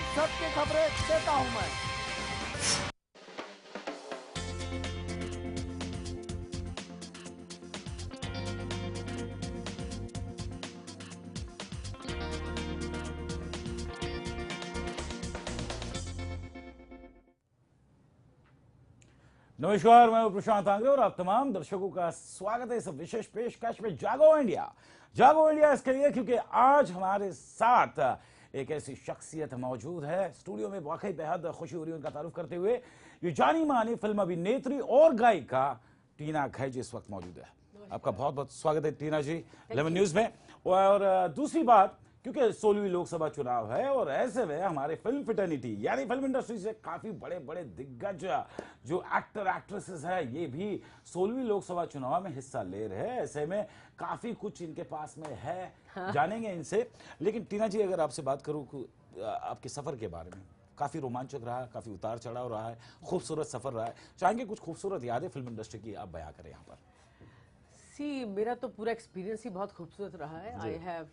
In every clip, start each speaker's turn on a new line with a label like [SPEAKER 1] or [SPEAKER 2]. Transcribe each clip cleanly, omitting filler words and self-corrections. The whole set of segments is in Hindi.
[SPEAKER 1] सबकी खबरें देता हूं मैं।
[SPEAKER 2] नमस्कार, मैं प्रशांत आंग्रे और आप तमाम दर्शकों का स्वागत है इस विशेष पेशकश में जागो इंडिया। जागो इंडिया इसके लिए क्योंकि आज हमारे साथ एक ऐसी शख्सियत मौजूद है स्टूडियो में, वाकई बेहद खुशी हो रही है उनका तारुफ करते हुए। ये जानी मानी फिल्म अभिनेत्री और गायिका टीना घैज इस वक्त मौजूद है। आपका बहुत बहुत स्वागत है टीना जी 11 न्यूज में। और दूसरी बात, क्योंकि 16वीं लोकसभा चुनाव है और ऐसे में हमारे फिल्म फिटर्निटी यानी फिल्म इंडस्ट्री से काफी बड़े बड़े दिग्गज जो एक्टर एक्ट्रेसेस है ये भी 16वीं लोकसभा चुनाव में हिस्सा ले रहे हैं। ऐसे में काफी कुछ इनके पास में है, जानेंगे इनसे। लेकिन टीना जी, अगर आपसे बात करूं आपके सफर के बारे में, काफी रोमांचक रहा, काफी उतार चढ़ाव रहा है, खूबसूरत सफर रहा है। चाहेंगे कुछ खूबसूरत यादें फिल्म इंडस्ट्री की आप बयां करें यहाँ पर।
[SPEAKER 3] मेरा तो पूरा एक्सपीरियंस ही बहुत खूबसूरत रहा है। I have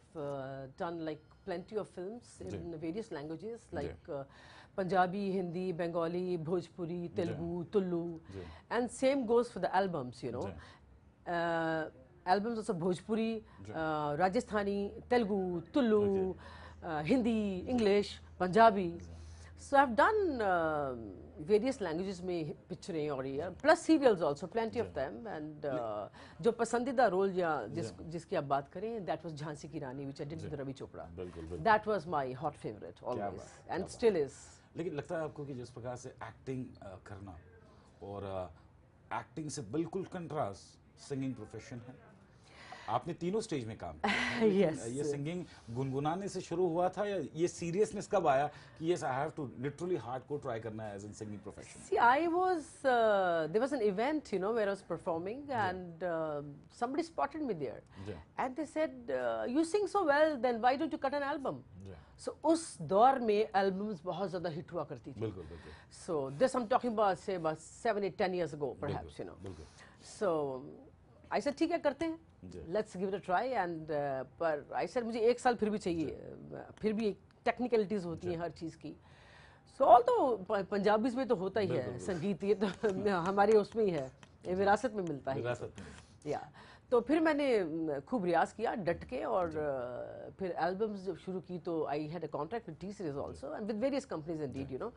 [SPEAKER 3] done like plenty of films in various languages like Punjabi, Hindi, Bengali, Bhojpuri, Telugu, Tulu, and same goes for the albums, you know. Albums of Bhojpuri, Rajasthani, Telugu, Tulu, Hindi, English, Punjabi. So I've done various languages में पिक्चरें और ये plus serials also plenty of them and जो पसंदीदा रोल या जिसकी आप बात करें that was झांसी की रानी which I did with Ravi Chopra. That was my hot favorite always and still is।
[SPEAKER 2] लेकिन लगता है आपको कि जिस प्रकार से एक्टिंग करना और एक्टिंग से बिल्कुल कंट्रास्ट सिंगिंग प्रोफेशन है, आपने तीनों स्टेज में काम किया।
[SPEAKER 3] yes.
[SPEAKER 2] ये सिंगिंग गुनगुनाने से शुरू हुआ था या ये सीरियसनेस कब आया कि yes I have to literally hardcore try करना है as in singing profession?
[SPEAKER 3] See, I was there was an event, you know, where I was performing and somebody spotted me there and they said you sing so well, then why don't you cut an album? So उस दौर में एल्बम्स बहुत ज़्यादा हिट हुआ करती थी।
[SPEAKER 2] बिल्कुल बिल्कुल।
[SPEAKER 3] So this I'm talking about say about 7, 8, 10 years ago perhaps, you know। So I said ठीक है करते हैं, let's give it a try and पर I said मुझे 1 साल फिर भी चाहिए, फिर भी टेक्निकलिटीज होती हैं हर चीज़ की। So ऑल तो पंजाबीज में तो होता ही है संगीत, ये तो हमारे उसमें ही है, ये विरासत में मिलता है या। तो फिर मैंने खूब रियाज किया डट के और फिर एल्बम्स जब शुरू की तो I had a contract with T series also and with various companies Indeed, you know.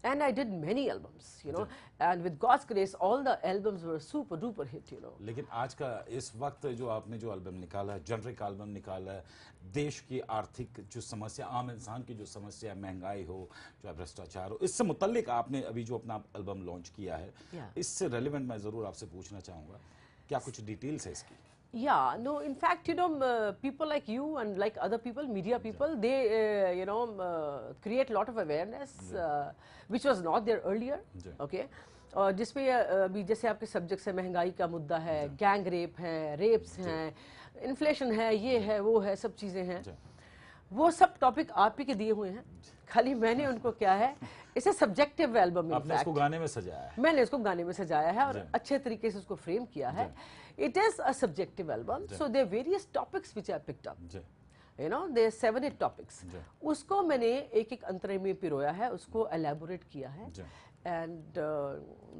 [SPEAKER 3] And I did many albums, you know, and with God's grace, all the albums were super duper hit, you know.
[SPEAKER 2] लेकिन आज का इस वक्त जो आपने जो एल्बम निकाला है, जेनरिक एल्बम निकाला है, देश की आर्थिक जो समस्या, आम इंसान की जो समस्या, महंगाई हो, जो भ्रष्टाचार हो, इससे मुतल्लिक आपने अभी जो अपना एल्बम लॉन्च किया है, इससे रेलिवेंट मैं जरूर आपसे पूछना चाहूँगा, क्या कुछ डिटेल्स है इसकी?
[SPEAKER 3] Yeah, no, in fact, you know, people like you and like other people, media people, they, you know, create a lot of awareness, which was not there earlier, okay? और जिसमें अभी जैसे आपके सब्जेक्ट्स है, महंगाई का मुद्दा है, गैंग रेप है, रेप्स हैं, इन्फ्लेशन है, ये है, वो है, सब चीज़ें हैं। वो सब टॉपिक आप ही के दिए हुए हैं, खाली मैंने उनको क्या है इसे सब्जेक्टिव एल्बम में
[SPEAKER 2] आपने इसको गाने में सजाया है।
[SPEAKER 3] मैंने इसको गाने में सजाया है और अच्छे तरीके से उसको फ्रेम किया है। It is a subjective album, so there are various topics which I picked up. You know, there are 7, 8 topics. उसको मैंने एक अंतरे में पिरोया है, उसको elaborate किया है, and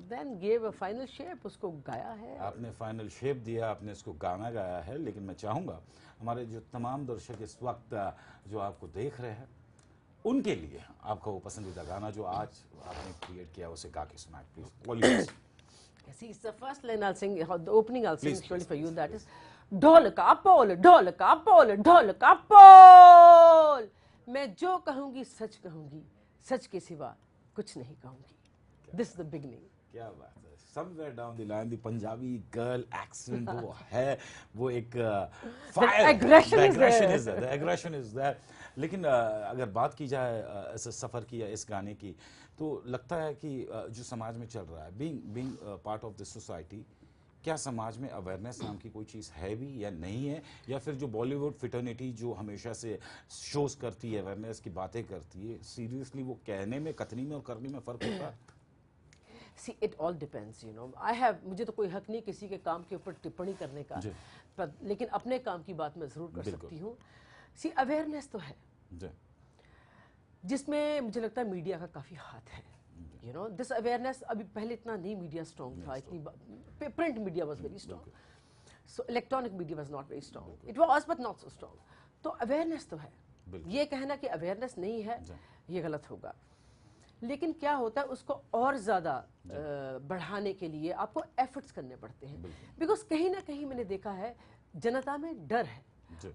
[SPEAKER 3] then gave a final shape, उसको गाया है।
[SPEAKER 2] आपने फाइनल शेप दिया, आपने इसको गाना गाया है। लेकिन मैं चाहूँगा हमारे जो तमाम दर्शक इस वक्त जो आपको देख रहे हैं उनके लिए आपका वो पसंदीदा गाना जो आज आपने क्रिएट किया उसे गा के सुनाए please.
[SPEAKER 3] See, it's the first line I'll sing, the opening I'll sing surely for you, that is ढोल का पोल, ढोल का पोल, ढोल का पोल, मैं जो कहूँगी सच कहूँगी, सच के सिवा कुछ नहीं कहूँगी। This is the beginning.
[SPEAKER 2] क्या बात है। Somewhere down the line, the Punjabi girl accent वो है, वो एक fire, the aggression is there। लेकिन अगर बात की जाए ऐसे सफ़र की या इस गाने की, तो लगता है कि जो समाज में चल रहा है, being part of this society, क्या समाज में अवेयरनेस नाम की कोई चीज़ है भी या नहीं है, या फिर जो बॉलीवुड फिटर्निटी जो हमेशा से शोज करती है, अवेयरनेस की बातें करती है, सीरियसली वो कहने में, कथनी में और करने में फ़र्क होता है?
[SPEAKER 3] See, it all depends, you know. मुझे तो कोई हक नहीं किसी के काम के ऊपर टिप्पणी करने का, पर लेकिन अपने काम की बात मैं ज़रूर कर सकती हूँ। See, अवेयरनेस तो है, जिसमें मुझे लगता है मीडिया का काफ़ी हाथ है। यू नो दिस अवेयरनेस, अभी पहले इतना नहीं मीडिया स्ट्रॉन्ग था, इतनी print media was very strong, so electronic media was not very strong, it was but not so strong. तो अवेयरनेस तो है, ये कहना कि अवेयरनेस नहीं है ये गलत होगा। लेकिन क्या होता है, उसको और ज़्यादा बढ़ाने के लिए आपको एफर्ट्स करने पड़ते हैं, बिकॉज कहीं ना कहीं मैंने देखा है जनता में डर है,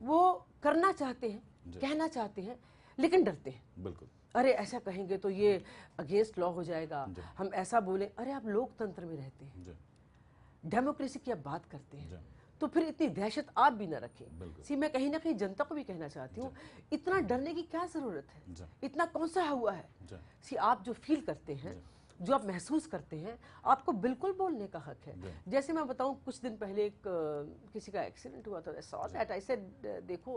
[SPEAKER 3] वो करना चाहते हैं, कहना चाहते हैं, लेकिन डरते हैं।
[SPEAKER 2] बिल्कुल,
[SPEAKER 3] अरे ऐसा कहेंगे तो ये अगेंस्ट लॉ हो जाएगा, हम ऐसा बोले, अरे आप लोकतंत्र में रहते हैं, डेमोक्रेसी की आप बात करते हैं, तो फिर इतनी दहशत आप भी ना रखें। सी मैं कहीं ना कहीं जनता को भी कहना चाहती हूँ, इतना डरने की क्या जरूरत है, इतना कौन सा हुआ है। सी आप जो फील करते हैं, जो आप महसूस करते हैं, आपको बिल्कुल बोलने का हक है। जैसे मैं बताऊं, कुछ दिन पहले एक किसी का एक्सीडेंट हुआ था, सॉ दैट आई सेड देखो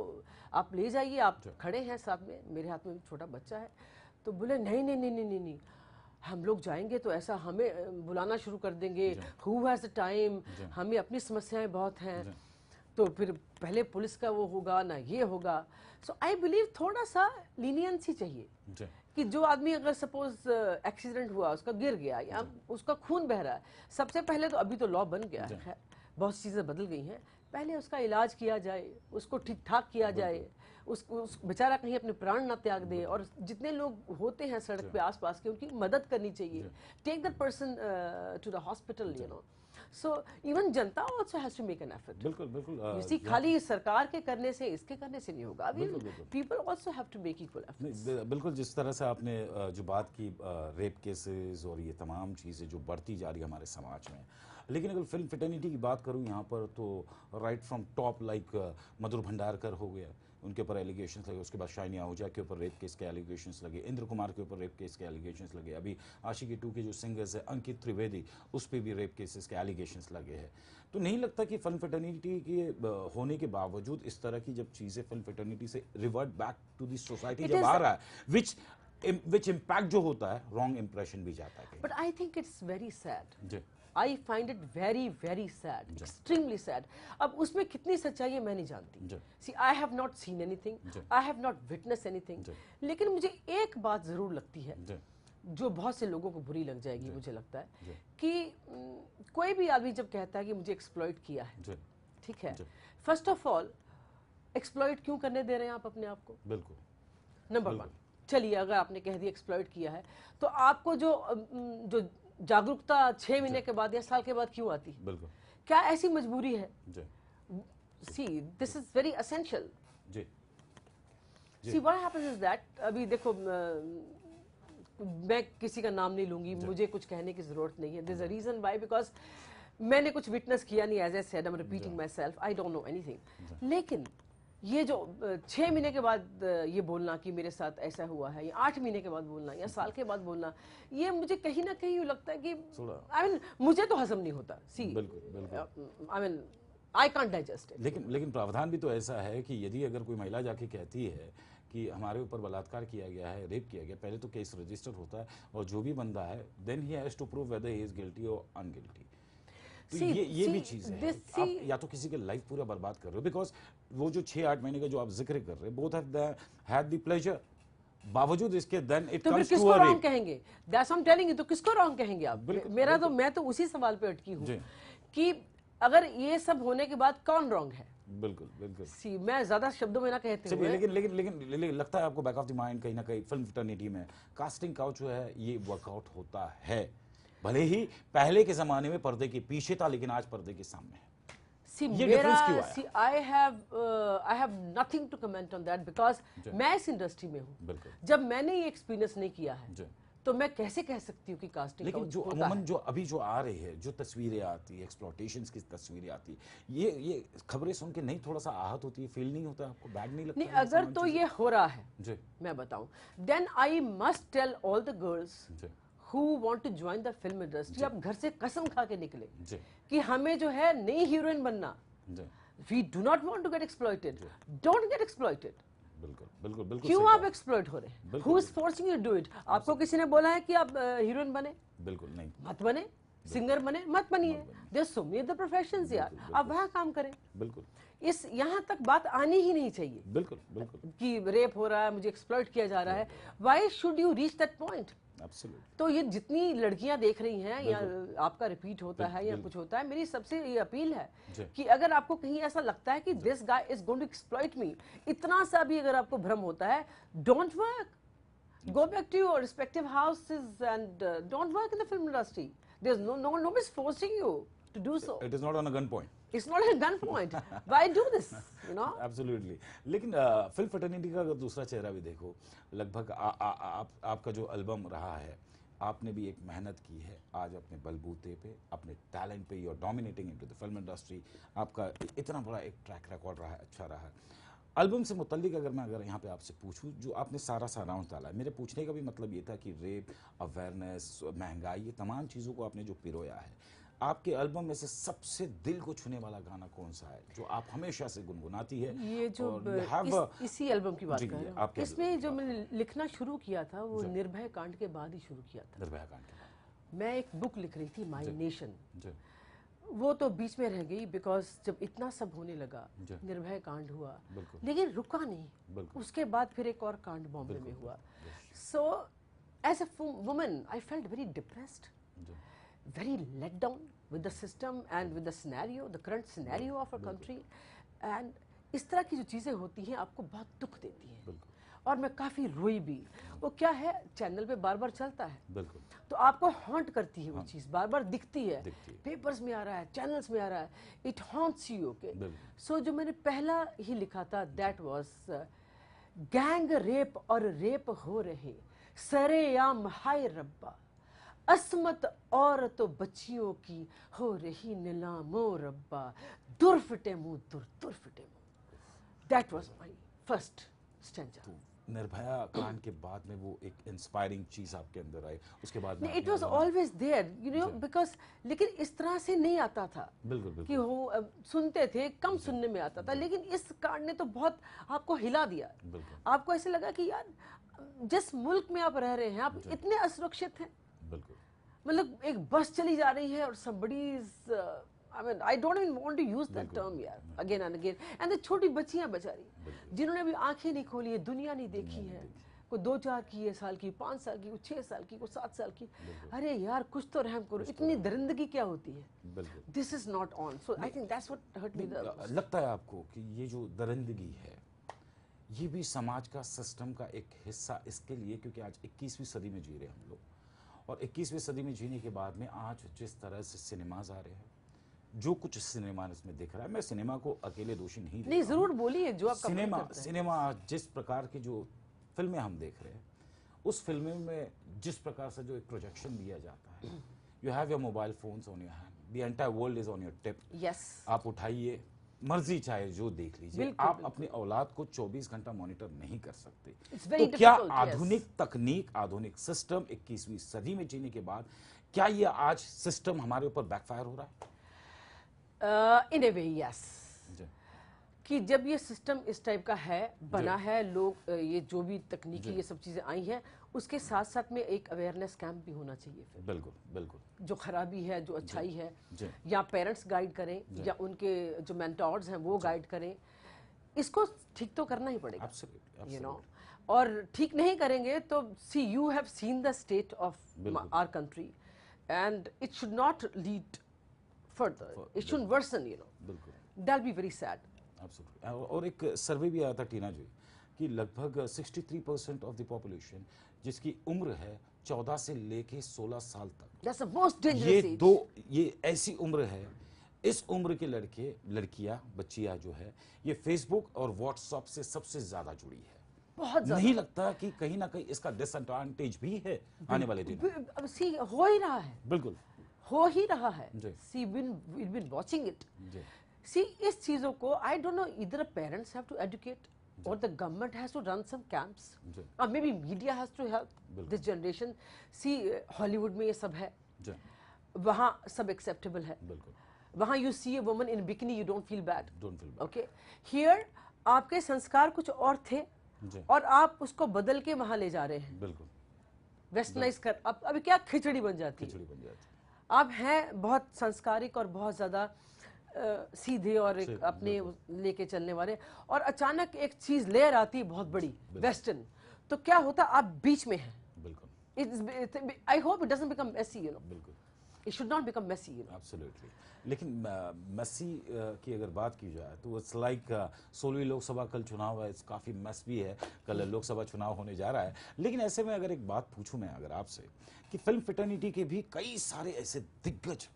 [SPEAKER 3] आप ले जाइए, आप खड़े हैं साथ में, मेरे हाथ में छोटा बच्चा है, तो बोले नहीं नहीं नहीं नहीं नहीं, नहीं हम लोग जाएंगे तो ऐसा हमें बुलाना शुरू कर देंगे, हु हैज़ द टाइम, हमें अपनी समस्याएं बहुत हैं, तो फिर पहले पुलिस का वो होगा ना ये होगा। सो आई बिलीव थोड़ा सा लीनियंसी चाहिए कि जो आदमी अगर सपोज एक्सीडेंट हुआ, उसका गिर गया या उसका खून बह रहा है, सबसे पहले तो अभी तो लॉ बन गया है, बहुत चीज़ें बदल गई हैं, पहले उसका इलाज किया जाए, उसको ठीक ठाक किया जाए, उस बेचारा कहीं अपने प्राण ना त्याग दे, और जितने लोग होते हैं सड़क पे आसपास के, उनकी मदद करनी चाहिए, take that person to the hospital, you know. So even जनता also has to make an effort.
[SPEAKER 2] बिल्कुल बिल्कुल,
[SPEAKER 3] यू सी खाली सरकार के करने से, इसके करने से नहीं होगा, people also have to make equal efforts.
[SPEAKER 2] बिल्कुल, जिस तरह से आपने जो बात की रेप केसेस और ये तमाम चीज़ें जो बढ़ती जा रही है हमारे समाज में, लेकिन अगर फिल्म फिटर्निटी की बात करूं यहाँ पर, तो राइट फ्रॉम टॉप लाइक मधुर भंडारकर हो गया, उनके ऊपर एलिगेशंस लगे, उसके बाद शाइनी आहूजा के ऊपर रेप केस के एलिगेशंस लगे, इंद्र कुमार के ऊपर रेप केस के एलिगेशंस लगे, अभी आशिकी 2 के जो सिंगर्स है अंकित त्रिवेदी, उस पर भी रेप केसेस के एलिगेशंस लगे हैं। तो नहीं लगता कि फिल्म फिटर्निटी के होने के बावजूद इस तरह की जब चीज़ें फिल्म फिटर्निटी से revert back to the society जब आ रहा है, विच इम्पैक्ट जो होता है, रॉन्ग इंप्रेशन भी जाता है।
[SPEAKER 3] But I think it's very sad,
[SPEAKER 2] जी,
[SPEAKER 3] I find it very very sad, extremely sad. अब उसमें कितनी सच्चाई है मैं नहीं जानती। See, I have not seen anything, I have not witnessed anything. लेकिन मुझे एक बात जरूर लगती है, जो बहुत से लोगों को बुरी लग जाएगी, मुझे लगता है कि कोई भी आदमी जब कहता है कि मुझे एक्सप्लॉइट किया है, ठीक है, फर्स्ट ऑफ ऑल एक्सप्लॉइट क्यों करने दे रहे हैं आप अपने आप को?
[SPEAKER 2] बिल्कुल,
[SPEAKER 3] नंबर 1, चलिए अगर आपने कह दिया एक्सप्लॉइट किया है, तो आपको जो जागरूकता 6 महीने के बाद या साल के बाद क्यों आती?
[SPEAKER 2] बिल्कुल,
[SPEAKER 3] क्या ऐसी मजबूरी है? See this is very essential. See what happens is that, अभी देखो मैं किसी का नाम नहीं लूंगी, मुझे कुछ कहने की जरूरत नहीं है, there is a reason why, because मैंने कुछ विटनेस किया नहीं, as I said I am repeating myself, I don't know anything. लेकिन ये जो 6 महीने के बाद ये बोलना कि मेरे साथ ऐसा हुआ है, या 8 महीने के बाद बोलना, या साल के बाद बोलना, ये मुझे कहीं ना कहीं लगता है कि आई मीन मुझे तो हजम नहीं होता। See I mean I can't digest it.
[SPEAKER 2] लेकिन प्रावधान भी तो ऐसा है कि यदि अगर कोई महिला जाके कहती है कि हमारे ऊपर बलात्कार किया गया है, रेप किया गया, पहले तो केस रजिस्टर होता है, और जो भी बंदा है then he has to prove whether he is guilty और अनगिल्टी। तो ये भी चीज है, आप या तो किसी के लाइफ पूरा बर्बाद कर रहे हो, बिकॉज वो जो 6-8 महीने का जो आप जिक्र कर रहे हैं, both have had the pleasure, बावजूद इसके then it comes to a rape.
[SPEAKER 3] Wrong कहेंगे, that's I am telling you, तो किसको रॉन्ग कहेंगे आप? मेरा तो मैं तो उसी सवाल पे अटकी हूँ कि अगर ये सब होने के बाद कौन रॉन्ग है?
[SPEAKER 2] बिल्कुल बिल्कुल।
[SPEAKER 3] सी मैं ज्यादा शब्दों में ना कहते हुए,
[SPEAKER 2] लेकिन लगता है आपको बैक ऑफ द माइंड कहीं ना कहीं फिल्म फिटर्निटी में कास्टिंग काउच जो है ये वर्कआउट होता है, भले ही पहले के जमाने में पर्दे के पीछे था, लेकिन आज पर्दे के सामने है। ये डिफरेंस क्यों आया?
[SPEAKER 3] I have nothing to comment on that, because मैं इस इंडस्ट्री में हूँ, जब मैंने ये एक्सपीरियंस नहीं किया है तो मैं कैसे कह सकती हूँ कि कास्टिंग।
[SPEAKER 2] लेकिन जो अमूमन जो अभी जो आ रही है, जो तस्वीरें आती है, एक्सप्लॉयटेशंस की तस्वीरें आती है, ये खबरें सुन के नहीं थोड़ा सा आहत होती है, फील नहीं होता आपको, बैड नहीं लगता?
[SPEAKER 3] नहीं, अगर तो ये हो रहा है मैं बताऊं, then I must tell all the girls who want to join the film industry, आप घर से कसम खा के निकले कि हमें जो है नई हीरोइन बनना, we do not want to get exploited, don't get exploited।
[SPEAKER 2] बिल्कुल बिल्कुल बिल्कुल।
[SPEAKER 3] क्यों आप एक्सप्लॉइट हो रहे हैं? Who is forcing you to do it? आपको किसी ने बोला है कि आप हीरोइन बने?
[SPEAKER 2] बिल्कुल नहीं,
[SPEAKER 3] मत बने, सिंगर बने मत बनिए, there's so many other professions यार, आप वहाँ काम करें।
[SPEAKER 2] बिल्कुल।
[SPEAKER 3] इस यहाँ तक बात आनी ही नहीं चाहिए।
[SPEAKER 2] बिल्कुल बिल्कुल
[SPEAKER 3] कि रेप हो रहा है, मुझे एक्सप्लॉइट किया जा रहा है, why should you reach that point?
[SPEAKER 2] Absolutely.
[SPEAKER 3] तो ये जितनी लड़कियां देख रही हैं या आपका रिपीट होता है या कुछ होता है, मेरी सबसे ये अपील है कि अगर आपको कहीं ऐसा लगता है कि this guy is going to exploit me, इतना सा भी अगर आपको भ्रम होता है, don't work, go back to your respective houses and don't work in the film industry. There's nobody's forcing you to do so.
[SPEAKER 2] It is not on a gun point.
[SPEAKER 3] It's not a gun point. Why do this? You know?
[SPEAKER 2] Absolutely. लेकिन फिल्म फटर्निटी का अगर दूसरा चेहरा भी देखो, लगभग आपका जो एल्बम रहा है, आपने भी एक मेहनत की है, आज अपने बलबूते पे, अपने टैलेंट पे, you are dominating into the film industry, आपका इतना बड़ा एक ट्रैक रिकॉर्ड रहा है, अच्छा रहा है। एल्बम से मुतल्लिक अगर यहाँ पे आपसे पूछूं, जो आपने सारा राउंड डाला है, मेरे पूछने का भी मतलब ये था कि रेप, अवेयरनेस, महंगाई, ये तमाम चीज़ों को आपने जो पिरोया है, आपके एल्बम में से सबसे दिल को छूने वाला गाना कौन सा है जो आप हमेशा से गुनगुनाती है?
[SPEAKER 3] ये जो इसी एल्बम की बात कर रहे हैं, इसमें जो मैंने लिखना शुरू किया था वो निर्भया कांड के बाद ही शुरू किया था।
[SPEAKER 2] निर्भया कांड के बाद
[SPEAKER 3] मैं एक बुक लिख रही थी, माय नेशन, वो तो बीच में रह गई बिकॉज जब इतना सब होने लगा, निर्भया कांड हुआ, लेकिन रुका नहीं, उसके बाद फिर एक और कांड बॉम्बे में हुआ। So as a woman I felt very depressed, very let down with the system and with the scenario, the current scenario of our country, and इस तरह की जो चीज़ें होती हैं आपको बहुत दुख देती हैं, और मैं काफ़ी रोई भी। वो क्या है, चैनल पे बार बार चलता है, तो आपको हॉन्ट करती है वो चीज़, बार बार दिखती है, पेपर्स में आ रहा है, चैनल्स में आ रहा है, इट हॉन्ट्स यू। ओके, सो जो मैंने पहला ही लिखा था, दैट वाज गैंग रेप और रेप हो रहे सरेआम, हाय रब्बा, असमत औरतों बच्चियों की हो रही नीलामो रब्बा, दुर फिटे मुंह, दुर फिटे मुंह। That was my first stanza.
[SPEAKER 2] Nirbhaya कांड के बाद में वो एक इंस्पायरिंग चीज आपके अंदर आई, उसके बाद में
[SPEAKER 3] it was always there, you know, because लेकिन इस तरह से नहीं आता था।
[SPEAKER 2] बिल्कुल
[SPEAKER 3] कि वो सुनते थे, कम सुनने में आता था, लेकिन इस कांड ने तो बहुत आपको हिला दिया। आपको ऐसे लगा कि यार जिस मुल्क में आप रह रहे हैं, आप इतने असुरक्षित हैं। मतलब एक बस चली जा रही है और somebody is I mean I don't even want to use that term यार, again and again, and the छोटी बच्चियां बेचारी जिन्होंने अभी आंखें नहीं खोली है, दुनिया नहीं देखी है, कोई 2-4 साल की, 5 साल की, 6 साल की, कोई 7 साल की। अरे यार कुछ तो रहम करो, इतनी दरिंदगी क्या होती है? This is not on. So I think that's what hurt me the most.
[SPEAKER 2] लगता है आपको कि ये जो दरिंदगी है, ये भी समाज का, सिस्टम का एक हिस्सा इसके लिए, क्योंकि आज 21वीं सदी में जी रहे हैं हम लोग, और 21वीं सदी में जीने के बाद में आज जिस तरह से सिनेमाज आ रहे हैं, जो कुछ सिनेमा इसमें दिख रहा है, मैं सिनेमा को अकेले दोषी नहीं
[SPEAKER 3] जरूर बोलिए जो आपका
[SPEAKER 2] सिनेमा जिस प्रकार की जो फिल्में हम देख रहे हैं, उस फिल्में में जिस प्रकार से जो एक प्रोजेक्शन दिया जाता है, you have your mobile phones on your hand, the entire world is on your tip. आप उठाइए, मर्जी चाहे जो देख लीजिए, आप अपनी औलाद को 24 घंटा मॉनिटर नहीं कर सकते। तो क्या आधुनिक तकनीक, आधुनिक सिस्टम 21वीं सदी में जीने के बाद, क्या ये आज सिस्टम हमारे ऊपर बैकफायर हो रहा है?
[SPEAKER 3] इन ए वे यस, कि जब ये सिस्टम इस टाइप का है, बना है, लोग ये जो भी तकनीकी ये सब चीजें आई हैं, उसके साथ साथ में एक अवेयरनेस कैंप भी होना चाहिए फिर।
[SPEAKER 2] बिल्कुल
[SPEAKER 3] जो खराबी है, जो अच्छाई है, या पेरेंट्स गाइड करें, या उनके जो मेंटोर्स हैं वो गाइड करें। इसको ठीक तो करना ही पड़ेगा, यू नो, और ठीक नहीं करेंगे तो see you have seen the state of our country, and it should not lead further, it should worsen, you know, that be very sad.
[SPEAKER 2] और एक सर्वे भी आया था टीना जी, कि लगभग 63% ऑफ द पॉपुलेशन जिसकी उम्र है 14 से लेके 16 साल तक,
[SPEAKER 3] That's the most dangerous age.
[SPEAKER 2] ये ऐसी उम्र है, इस उम्र के लड़के, लड़कियां, बच्चियां जो है, ये फेसबुक और व्हाट्सएप से सबसे ज्यादा जुड़ी है।
[SPEAKER 3] बहुत ज्यादा।
[SPEAKER 2] नहीं लगता कि कहीं ना कहीं इसका डिसएडवांटेज भी है आने वाले दिनों?
[SPEAKER 3] अब सी हो ही रहा है,
[SPEAKER 2] बिल्कुल
[SPEAKER 3] हो ही रहा है। See been watching it. See इस चीजों को आई डोंट नो, इधर parents have to educate or the government has to run some camps, or maybe media has to help this generation. See, Hollywood में ये सब है, वहाँ सब acceptable है, वहाँ you see a woman in bikini you don't feel bad. Okay, here आपके संस्कार कुछ और थे और आप उसको बदल के वहाँ ले जा रहे हैं, वेस्टर्नाइज कर। अब अभी क्या खिचड़ी बन जाती है। आप हैं बहुत संस्कारिक और बहुत ज़्यादा सीधे और एक अपने लेके चलने वाले, और अचानक एक चीज लेयर आती है बहुत बड़ी वेस्टर्न, तो क्या होता आप बीच में हैं। बिल्कुल। I hope it doesn't become messy, you know. बिल्कुल, it should not become messy, you know.
[SPEAKER 2] Absolutely. लेकिन मेसी की अगर बात की जाए तो इट्स लाइक 16वीं लोकसभा कल चुनाव है, इट्स काफ़ी मस भी है, कल लोकसभा चुनाव होने जा रहा है। लेकिन ऐसे में अगर एक बात पूछूं मैं अगर आपसे कि फिल्म फिटर्निटी के भी कई सारे ऐसे दिग्गज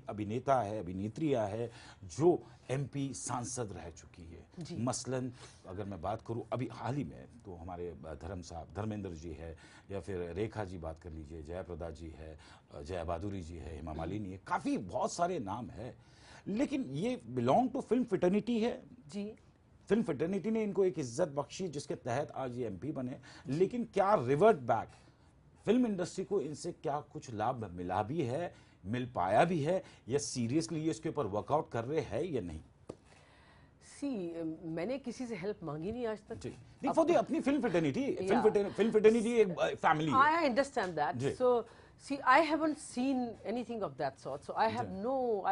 [SPEAKER 2] अभिनेता है, अभिनेत्रियां है जो एमपी सांसद रह चुकी है। मसलन अगर मैं बात करूं अभी हाल ही में तो हमारे धर्मेंद्र जी है, या फिर रेखा जी बात कर लीजिए, जयप्रदा जी है, जया बहादुरी जी है, हेमा मालिनी है, काफी बहुत सारे नाम है। लेकिन ये बिलोंग टू फिल्म फिटर्निटी है
[SPEAKER 3] जी।
[SPEAKER 2] फिल्म फिटर्निटी ने इनको एक इज्जत बख्शी जिसके तहत आज ये एमपी बने। लेकिन क्या रिवर्ट बैक फिल्म इंडस्ट्री को इनसे क्या कुछ लाभ मिला भी है, मिल पाया भी है, या सीरियसली ये इसके ऊपर वर्कआउट कर रहे हैं या नहीं?
[SPEAKER 3] मैंने किसी से हेल्प मांगी नहीं आज तक।
[SPEAKER 2] नहीं, फॉर द अपनी फिल्म फिटर्निटी एक family.
[SPEAKER 3] I understand that. So see, I haven't seen anything of that sort, so I have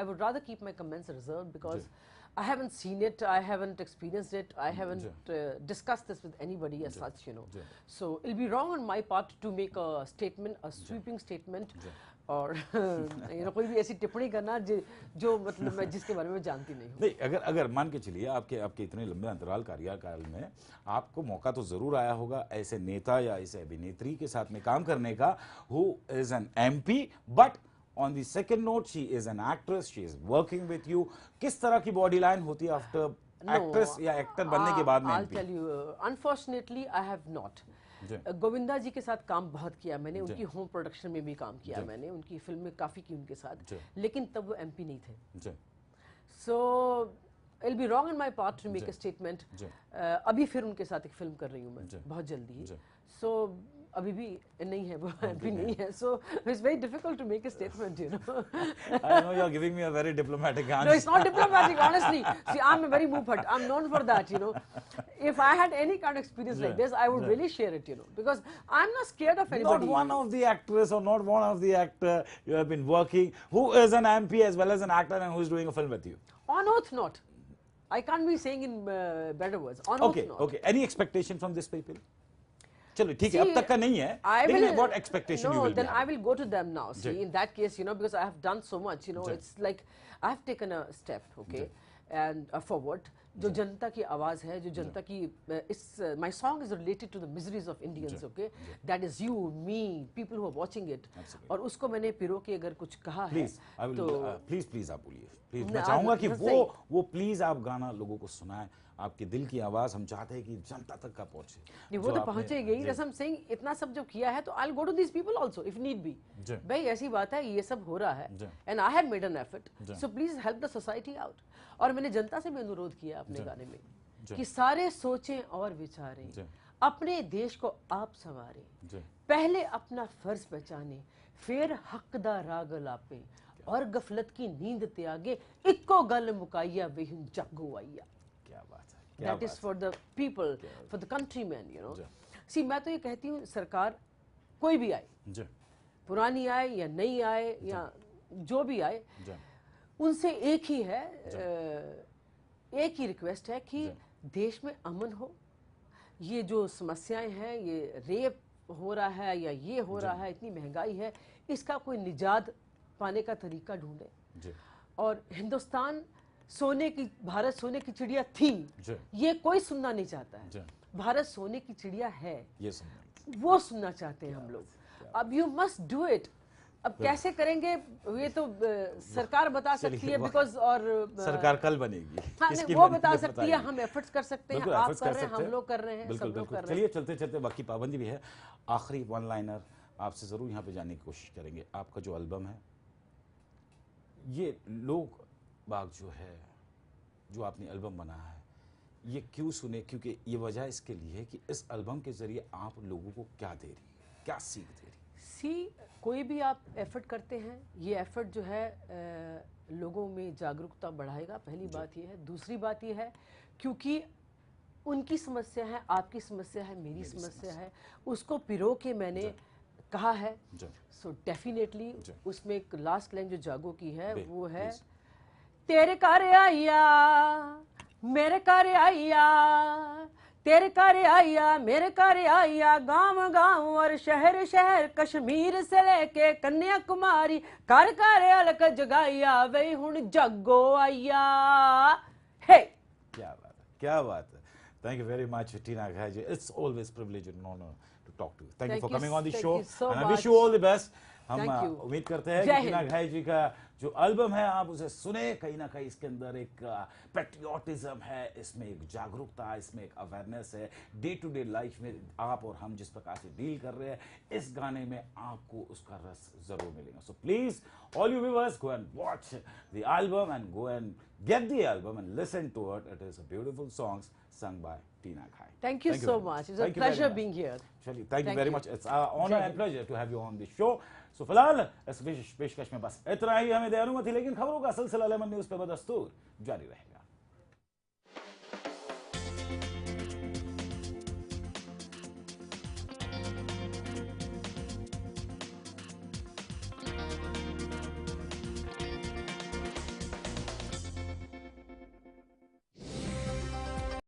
[SPEAKER 3] I would rather keep my comments reserved because I haven't seen it, I haven't experienced it, I haven't discussed this with anybody as such, you know. So it'll be wrong on my part to make a statement, a sweeping statement, और कोई भी ऐसी टिप्पणी करना जो मतलब मैं जिसके बारे में जानती नहीं हूँ।
[SPEAKER 2] नहीं, अगर मान के चलिए आपके इतने लंबे अंतराल कार्यकाल में आपको मौका तो जरूर आया होगा ऐसे नेता या ऐसे अभिनेत्री के साथ में काम करने का, who is an MP but on the second note she is an actress, she is working with you. किस तरह की बॉडी लाइन होती है आफ्टर एक्ट्रेस या एक्टर बनने के बाद में?
[SPEAKER 3] I'll tell you, unfortunately I have not. Govinda जी के साथ काम बहुत किया मैंने, उनकी होम प्रोडक्शन में भी काम किया मैंने, उनकी फिल्म में काफी की उनके साथ, लेकिन तब वो एमपी नहीं थे। सो it'll be wrong in my part to make a statement. अभी फिर उनके साथ एक फिल्म कर रही हूँ मैं बहुत जल्दी ही, सो अभी भी नहीं है वो एमपी नहीं है, so it's very difficult to make a statement, you know.
[SPEAKER 2] I know you're giving me a very diplomatic answer.
[SPEAKER 3] No, it's not diplomatic, honestly. See, I'm a very move-hut. I'm known for that, you know. If I had any kind of experience like this, I would really share it, you know, because I'm not scared of anybody.
[SPEAKER 2] Not one of the actress or not one of the actor you have been working who is an MP as well as an actor and who is doing a film with you.
[SPEAKER 3] On oath, not. I can't be saying in better words. On oath, not.
[SPEAKER 2] Okay. Any expectation from these people? चलो ठीक है, अब तक का नहीं है, लेकिन what expectation you will be?
[SPEAKER 3] Then I will go to them now. See, in that case, you know, because I have done so much, you know, it's like I have taken a step, okay, and forward. जो जनता की आवाज है, जो जनता की my song is related to the miseries of Indians, okay, that is you, me, people who are watching it, और उसको मैंने पिरो के अगर कुछ कहा है तो
[SPEAKER 2] प्लीज आप बोलिए, प्लीज मैं चाहूंगा कि वो प्लीज आप गाना लोगों को सुनाएं, आपके दिल की आवाज हम चाहते हैं कि जनता तक का पहुंचे।
[SPEAKER 3] नहीं, वो तो पहुंचेगी ही, रसम सिंह इतना सब जो किया है तो I will go to this people also if need be. भाई ऐसी बात है, ये सब हो रहा है and I have made an effort, so please help the society out. और मैंने जनता से भी अनुरोध किया अपने गाने में कि सारे सोचें और विचारें, अपने देश को आप संवारें, पहले अपना फर्ज पहचाने, फिर हक दा राग लापे, और गफलत की नींद त्यागे, इक्को गल मुकाइया बेहुन जागो आइया। That is for the people, for the countrymen, you know. See, मैं तो ये कहती हूँ सरकार कोई भी आए, पुरानी आए या नई आए या जो भी आए, उनसे एक ही है, एक ही रिक्वेस्ट है कि देश में अमन हो। ये जो समस्याएं हैं, ये रेप हो रहा है या ये हो रहा है, इतनी महंगाई है, इसका कोई निजात पाने का तरीका ढूंढे। और हिंदुस्तान भारत सोने की चिड़िया थी, ये कोई सुनना नहीं चाहता है। भारत सोने की चिड़िया है, वो सुनना चाहते हैं हम लोग। अब यू मस्ट डू इट। अब कैसे करेंगे ये तो सरकार बता सकती है, बिकॉज और
[SPEAKER 2] सरकार कल बनेगी,
[SPEAKER 3] हाँ, वो बता सकती है, हम एफर्ट्स कर सकते हैं, आप कर रहे हैं, हम लोग कर रहे हैं, सब लोग कर रहे हैं।
[SPEAKER 2] चलिए चलते चलते वक्त की पाबंदी भी है, आखिरी वन लाइनर आपसे जरूर यहाँ पे जानने की कोशिश करेंगे। आपका जो एल्बम है, ये लोग बाग जो है, जो आपने एल्बम बनाया है, ये क्यों सुने? क्योंकि ये वजह इसके लिए है कि इस एल्बम के जरिए आप लोगों को क्या दे रही है, क्या सीख दे रही है?
[SPEAKER 3] कोई भी आप एफर्ट करते हैं, ये एफर्ट जो है लोगों में जागरूकता बढ़ाएगा, पहली बात ये है। दूसरी बात ये है, क्योंकि उनकी समस्या है, आपकी समस्या है, मेरी समस्या है, उसको पिरो के मैंने कहा है। सो डेफिनेटली उसमें एक लास्ट लाइन जो जागो की है वो है तेरे घर आइया मेरे घर आइया, तेरे घर आइया मेरे घर आइया, गांव गांव और शहर शहर, कश्मीर से लेके कन्याकुमारी, घर घर अलग जगाइया, वही हुण जगो आइया। हे
[SPEAKER 2] क्या बात है, क्या बात है। Thank you very much, Tina Ghai ji. It's always privilege and honor to talk to you. Thank you for coming on the show.
[SPEAKER 3] so
[SPEAKER 2] And I wish you all the best. हम
[SPEAKER 3] Thank you.
[SPEAKER 2] उम्मीद करते हैं कि टीना घाई जी का जो एल्बम है आप उसे सुने, कहीं ना कहीं इसके अंदर एक पैट्रियोटिज्म है, इसमें एक जागरूकता, इसमें एक अवेयरनेस है। डे टू डे लाइफ में आप और हम जिस प्रकार से डील कर रहे हैं, इस गाने में आपको उसका रस जरूर मिलेगा। So please all you viewers, go and watch the album and go and get the album and listen to it. It is a beautiful songs sung by Tina Ghai.
[SPEAKER 3] Thank you so much. It's a pleasure being here.
[SPEAKER 2] Chaliye, thank you very much. It's our honor and pleasure to have you on the show. So फिलहाल इस विशेष पेशकश में बस इतना ही हमें दे अनुमति, लेकिन खबरों का सिलसिला लेमन न्यूज पे बदस्तूर जारी रहेगा।